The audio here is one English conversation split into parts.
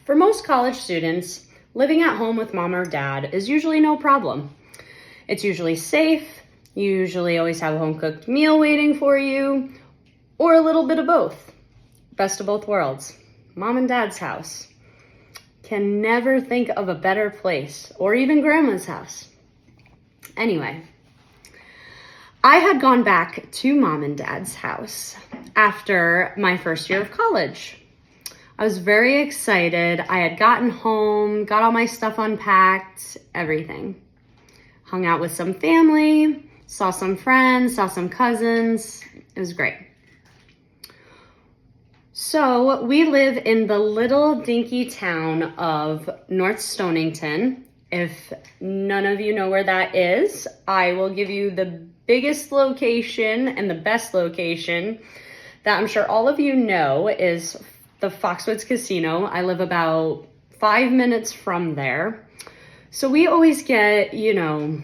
For most college students, living at home with mom or dad is usually no problem. It's usually safe, you usually always have a home-cooked meal waiting for you, or a little bit of both. Best of both worlds. Mom and dad's house. Can never think of a better place, or even grandma's house. Anyway, I had gone back to mom and dad's house after my first year of college. I was very excited. I had gotten home, got all my stuff unpacked, everything. Hung out with some family, saw some friends, saw some cousins. It was great. So we live in the little dinky town of North Stonington. If none of you know where that is, I will give you the biggest location and the best location that I'm sure all of you know is the Foxwoods Casino. I live about 5 minutes from there. So we always get, a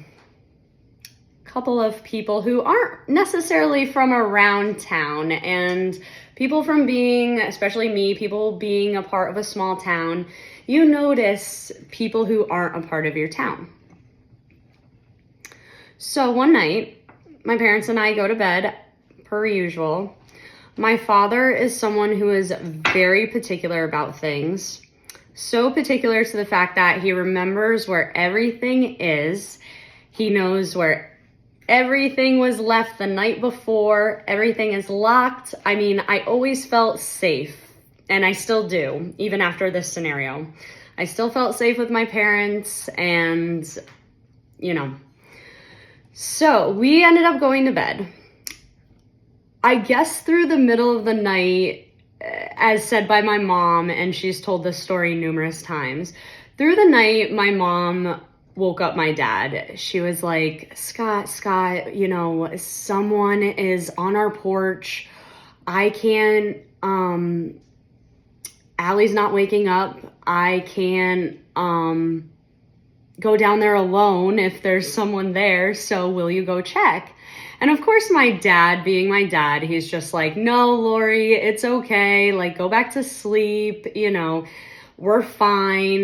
couple of people who aren't necessarily from around town, and people from being, especially me, people being a part of a small town, you notice people who aren't a part of your town. So one night, my parents and I go to bed per usual. My father is someone who is very particular about things. So particular to the fact that he remembers where everything is. He knows where everything was left the night before. Everything is locked. I mean, I always felt safe, and I still do, even after this scenario. I still felt safe with my parents, and, So we ended up going to bed. I guess through the middle of the night, as said by my mom, and she's told this story numerous times, through the night, my mom woke up my dad. She was like, Scott, someone is on our porch. I can't, Allie's not waking up. I can't, go down there alone if there's someone there. So will you go check? And of course, my dad, being my dad, he's just like, no, Lori, it's okay. Like, go back to sleep. We're fine.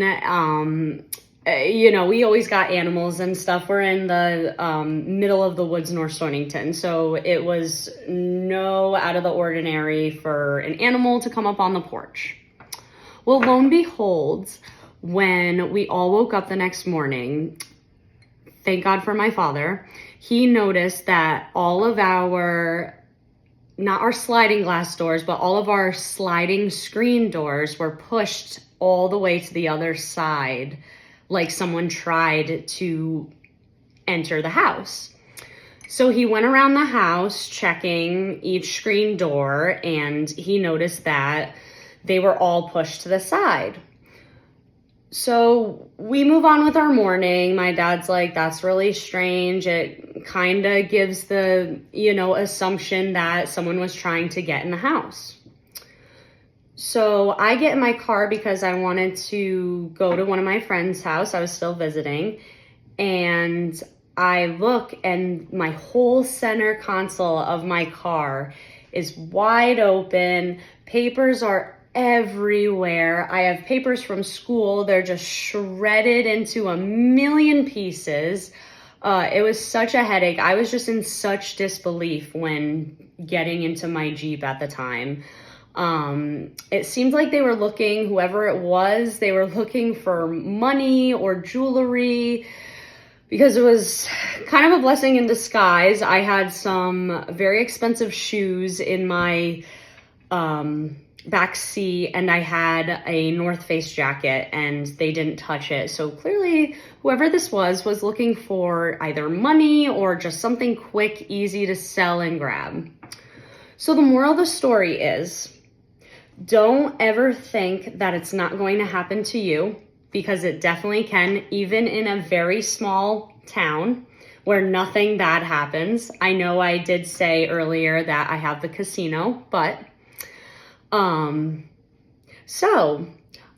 We always got animals and stuff. We're in the middle of the woods, North Stonington. So it was no out of the ordinary for an animal to come up on the porch. Well, lo and behold, when we all woke up the next morning, thank God for my father, he noticed that all of not our sliding glass doors, but all of our sliding screen doors were pushed all the way to the other side, like someone tried to enter the house. So he went around the house checking each screen door, and he noticed that they were all pushed to the side. So we move on with our morning. My dad's like, that's really strange. It kind of gives the, assumption that someone was trying to get in the house. So I get in my car because I wanted to go to one of my friend's house. I was still visiting. And I look, and my whole center console of my car is wide open. Papers are everywhere. I have papers from school. They're just shredded into a million pieces. It was such a headache. I was just in such disbelief when getting into my Jeep at the time. It seemed like they were looking, whoever it was, they were looking for money or jewelry, because it was kind of a blessing in disguise. I had some very expensive shoes in my back seat, and I had a North Face jacket, and they didn't touch it. So clearly whoever this was looking for either money or just something quick, easy to sell and grab. So the moral of the story is, don't ever think that it's not going to happen to you, because it definitely can, even in a very small town where nothing bad happens. I know I did say earlier that I have the casino, but so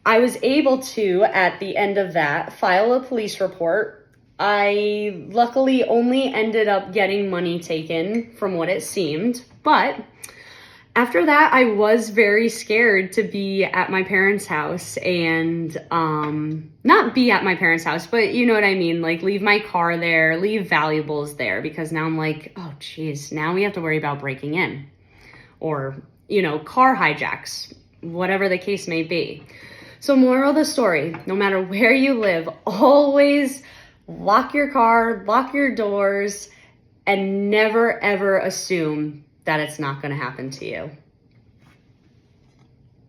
I was able to, at the end of that, file a police report. I luckily only ended up getting money taken from what it seemed, but After that, I was very scared to be at my parents' house and not be at my parents' house, but you know what I mean? Like leave my car there, leave valuables there, because now I'm like, oh geez, now we have to worry about breaking in or, you know, car hijacks, whatever the case may be. So moral of the story, no matter where you live, always lock your car, lock your doors, and never ever assume that it's not going to happen to you.